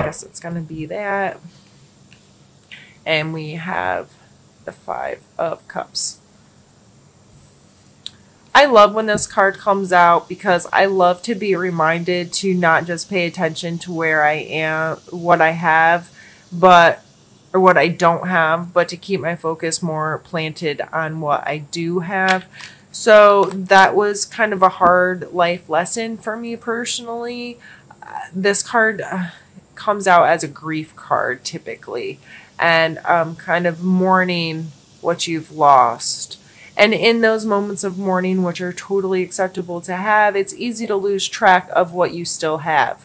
guess it's going to be that. And we have the 5 of Cups. I love when this card comes out because I love to be reminded to not just pay attention to where I am, what I have, or what I don't have, but to keep my focus more planted on what I do have. So that was kind of a hard life lesson for me personally. This card comes out as a grief card typically, and kind of mourning what you've lost. And in those moments of mourning, which are totally acceptable to have, it's easy to lose track of what you still have.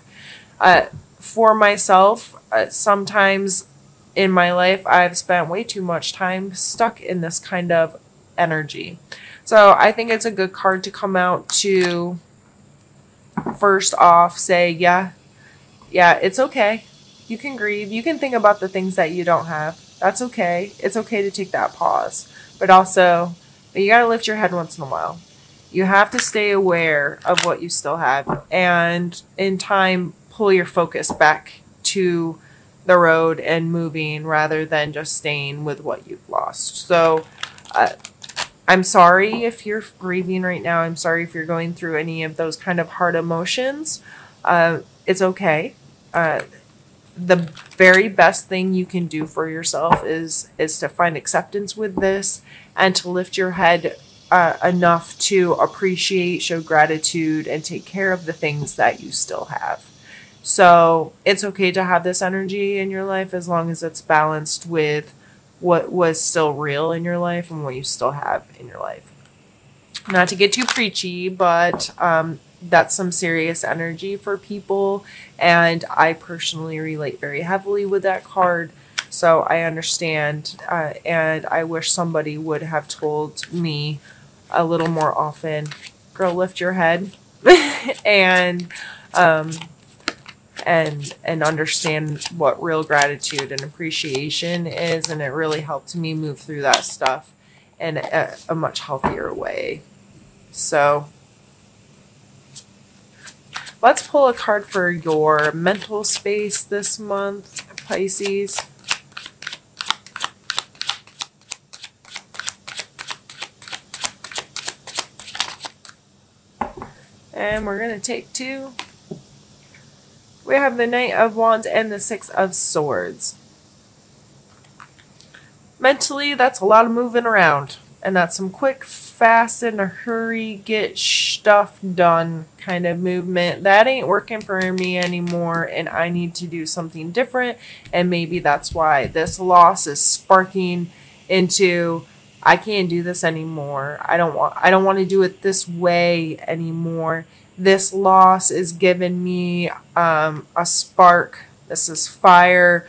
For myself, sometimes in my life, I've spent way too much time stuck in this kind of energy. So I think it's a good card to come out to, first off, say, yeah, it's okay. You can grieve. You can think about the things that you don't have. That's okay. It's okay to take that pause. But also, you got to lift your head once in a while. You have to stay aware of what you still have. And in time, pull your focus back to the road and moving rather than just staying with what you've lost. So I'm sorry if you're grieving right now. I'm sorry if you're going through any of those kind of hard emotions. It's okay. The very best thing you can do for yourself is to find acceptance with this and to lift your head enough to appreciate, show gratitude, and take care of the things that you still have. So it's okay to have this energy in your life as long as it's balanced with what was still real in your life and what you still have in your life. Not to get too preachy, but that's some serious energy for people. And I personally relate very heavily with that card. So I understand. And I wish somebody would have told me a little more often, girl, lift your head and understand what real gratitude and appreciation is. And it really helped me move through that stuff in a much healthier way. So let's pull a card for your mental space this month, Pisces. And we're going to take 2. We have the Knight of Wands and the 6 of Swords. Mentally, that's a lot of moving around. And that's some quick, fast, in a hurry, get stuff done kind of movement. That ain't working for me anymore, and I need to do something different. And maybe that's why this loss is sparking into, I can't do this anymore. I don't want to do it this way anymore. This loss is giving me a spark. This is fire,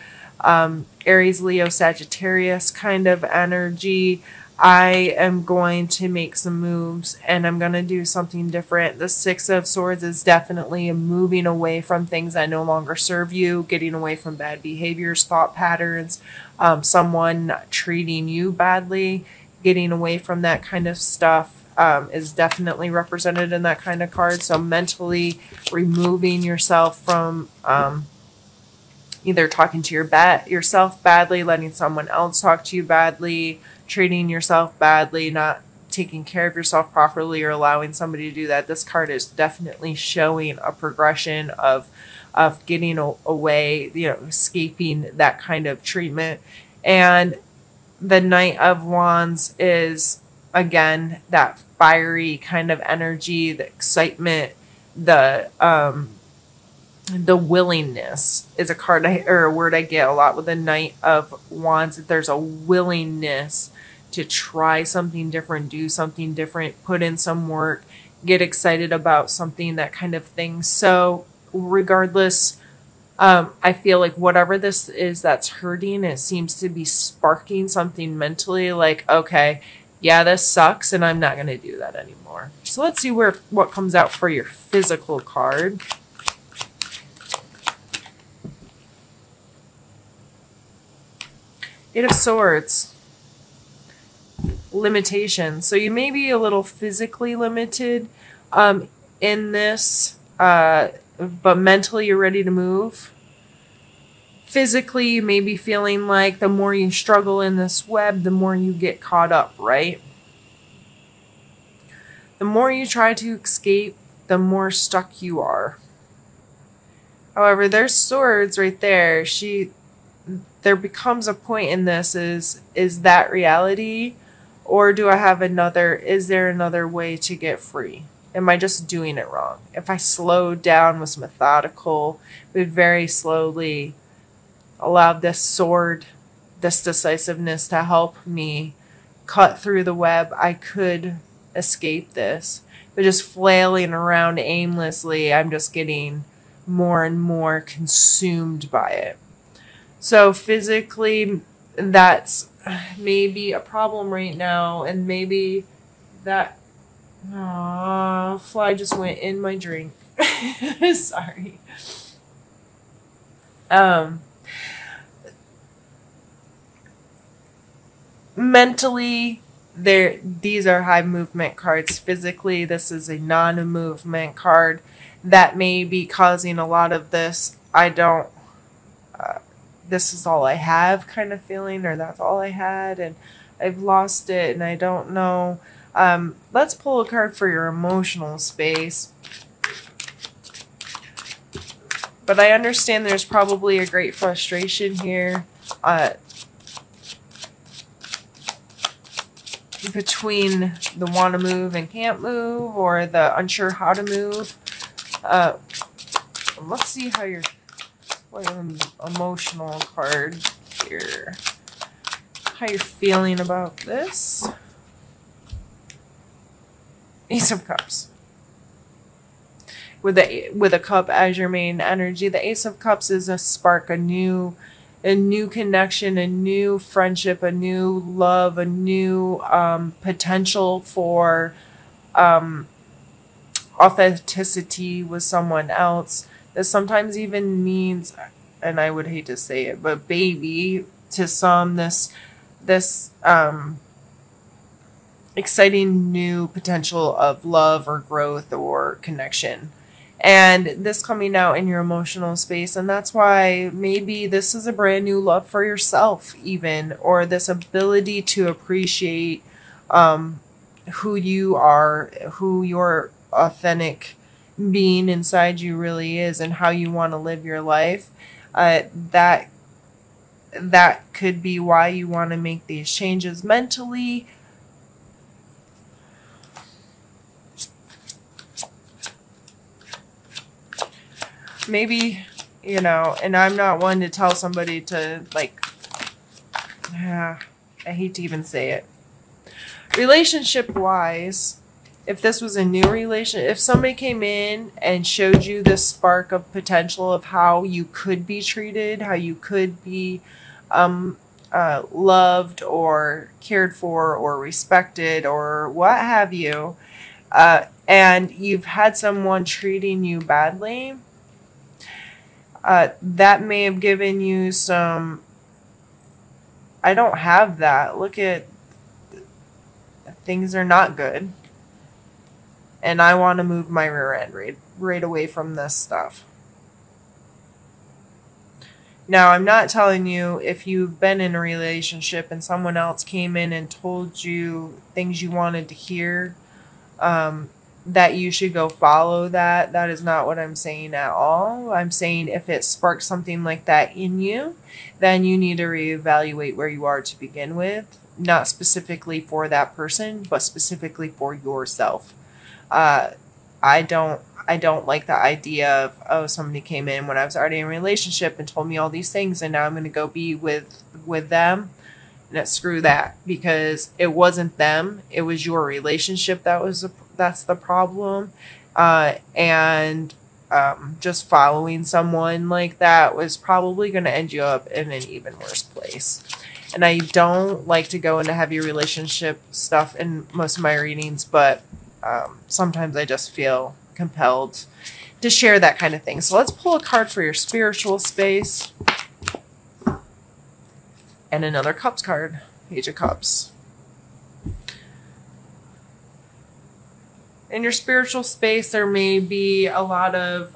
Aries, Leo, Sagittarius kind of energy. I am going to make some moves and I'm going to do something different. The 6 of Swords is definitely moving away from things that no longer serve you, getting away from bad behaviors, thought patterns, someone treating you badly, getting away from that kind of stuff is definitely represented in that kind of card. So mentally removing yourself from either talking to yourself badly, letting someone else talk to you badly, treating yourself badly, not taking care of yourself properly, or allowing somebody to do that. This card is definitely showing a progression of getting away, escaping that kind of treatment. And the Knight of Wands is, again, that fiery kind of energy, the excitement, the willingness is a card or a word I get a lot with the Knight of Wands. There's a willingness to try something different, do something different, put in some work, get excited about something, that kind of thing. So regardless, I feel like whatever this is that's hurting, it seems to be sparking something mentally like, okay, yeah, this sucks and I'm not going to do that anymore. So let's see what comes out for your physical card. Eight of Swords. Limitations. So you may be a little physically limited in this, but mentally you're ready to move. physically, you may be feeling like the more you struggle in this web, the more you get caught up, right? The more you try to escape, the more stuck you are. However, there's swords right there. There becomes a point in this, is that reality? Or do I have is there another way to get free? Am I just doing it wrong? If I slowed down, was methodical, would very slowly allow this sword, this decisiveness to help me cut through the web, I could escape this. But just flailing around aimlessly, I'm just getting more and more consumed by it. So physically, that's maybe a problem right now, and maybe that fly just went in my drink. Sorry. Mentally, these are high movement cards. Physically, this is a non-movement card that may be causing a lot of this. This is all I have kind of feeling, or that's all I had and I've lost it and I don't know. Let's pull a card for your emotional space. But I understand there's probably a great frustration here between the want to move and can't move, or the unsure how to move. Let's see how you're... What an emotional card here. How you're feeling about this. Ace of Cups. With a cup as your main energy. The Ace of Cups is a spark, a new connection, a new friendship, a new love, a new potential for authenticity with someone else. That sometimes even means, and I would hate to say it, but baby to some, this exciting new potential of love or growth or connection. And this coming out in your emotional space. And that's why maybe this is a brand new love for yourself even, or this ability to appreciate who you are, who your authentic being inside you really is, and how you want to live your life. That could be why you want to make these changes mentally. Maybe, and I'm not one to tell somebody to, I hate to even say it. Relationship-wise, if this was a new relationship, if somebody came in and showed you this spark of potential of how you could be treated, how you could be loved or cared for or respected or what have you, and you've had someone treating you badly, that may have given you some, I don't have that. Look at, things are not good. And I want to move my rear end right away from this stuff. Now, I'm not telling you if you've been in a relationship and someone else came in and told you things you wanted to hear, that you should go follow that. That is not what I'm saying at all. I'm saying if it sparks something like that in you, then you need to reevaluate where you are to begin with. Not specifically for that person, but specifically for yourself. I don't like the idea of, somebody came in when I was already in a relationship and told me all these things, and now I'm going to go be with them. Screw that, because it wasn't them. It was your relationship that's the problem. And just following someone like that was probably going to end you up in an even worse place. And I don't like to go into heavy relationship stuff in most of my readings, but sometimes I just feel compelled to share that kind of thing. So let's pull a card for your spiritual space. And another Cups card. Page of Cups. In your spiritual space, there may be a lot of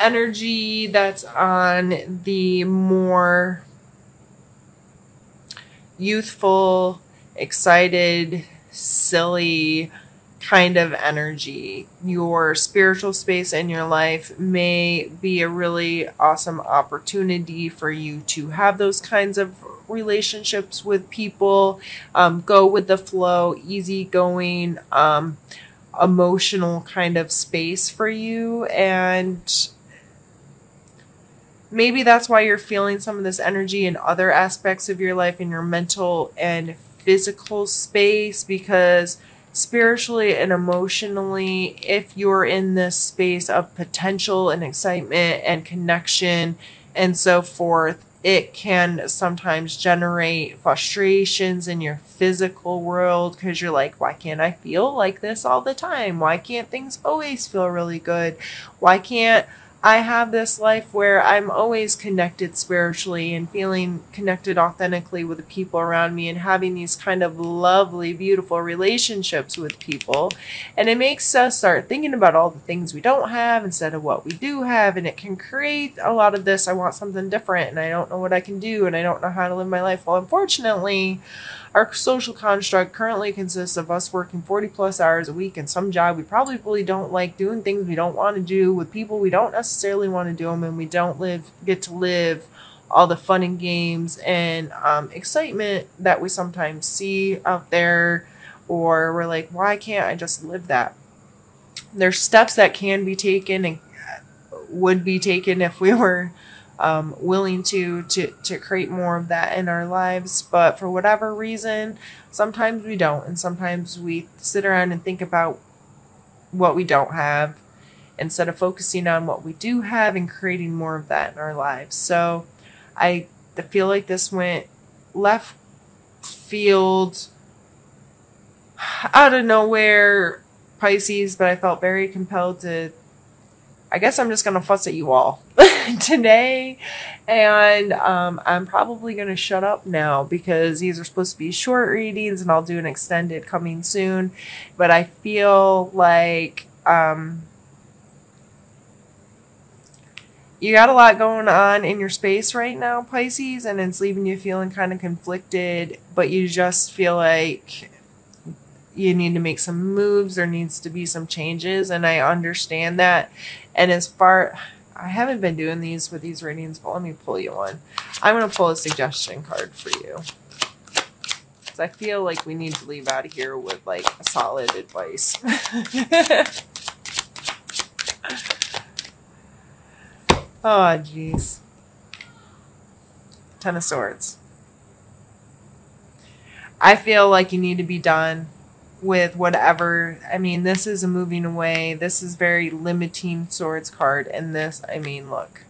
energy that's on the more youthful, excited, silly kind of energy. Your spiritual space in your life may be a really awesome opportunity for you to have those kinds of relationships with people. Go with the flow, easygoing, emotional kind of space for you. And maybe that's why you're feeling some of this energy in other aspects of your life, in your mental and physical space, because spiritually and emotionally, if you're in this space of potential and excitement and connection and so forth, it can sometimes generate frustrations in your physical world, because you're like, why can't I feel like this all the time? Why can't things always feel really good? Why can't I have this life where I'm always connected spiritually and feeling connected authentically with the people around me and having these kind of lovely, beautiful relationships with people? And it makes us start thinking about all the things we don't have instead of what we do have. And it can create a lot of this, I want something different and I don't know what I can do and I don't know how to live my life. Well, unfortunately, our social construct currently consists of us working 40 plus hours a week in some job we probably really don't like, doing things we don't want to do with people we don't necessarily want to do them, and we don't get to live all the fun and games and excitement that we sometimes see out there. Or we're like, why can't I just live that? There's steps that can be taken and would be taken if we were willing to create more of that in our lives. But for whatever reason, sometimes we don't. And sometimes we sit around and think about what we don't have instead of focusing on what we do have and creating more of that in our lives. So I feel like this went left field, out of nowhere, Pisces, but I felt very compelled to, I guess I'm just going to fuss at you all today. And I'm probably going to shut up now, because these are supposed to be short readings and I'll do an extended coming soon. But I feel like you got a lot going on in your space right now, Pisces, and it's leaving you feeling kind of conflicted, but you just feel like you need to make some moves. There needs to be some changes, and I understand that. And I haven't been doing these with these readings, but let me pull you one. I'm going to pull a suggestion card for you, because I feel like we need to leave out of here with like a solid advice. Oh, jeez. Ten of Swords. I feel like you need to be done with whatever. I mean, this is a moving away. This is very limiting Swords card. And this, I mean, look.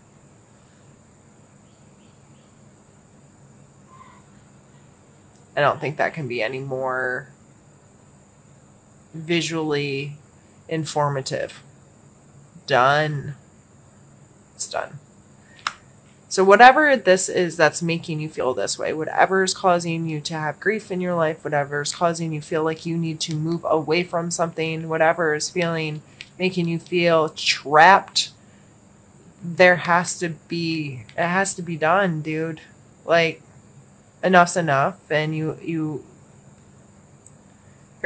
I don't think that can be any more visually informative. Done. It's done. So whatever this is that's making you feel this way, whatever is causing you to have grief in your life, whatever is causing you feel like you need to move away from something, whatever is making you feel trapped, it has to be done, dude. Like, enough's enough, and you're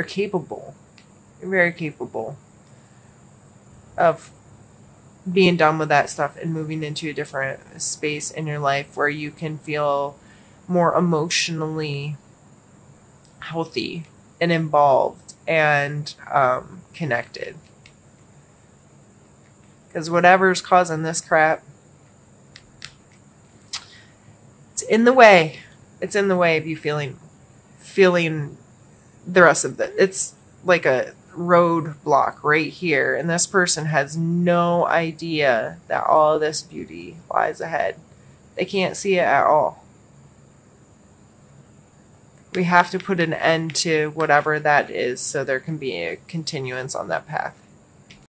capable. You're very capable of being done with that stuff and moving into a different space in your life where you can feel more emotionally healthy and involved and connected. Because whatever's causing this crap, it's in the way. It's in the way of you feeling the rest of it. It's like a roadblock right here, and this person has no idea that all of this beauty lies ahead. They can't see it at all. We have to put an end to whatever that is so there can be a continuance on that path.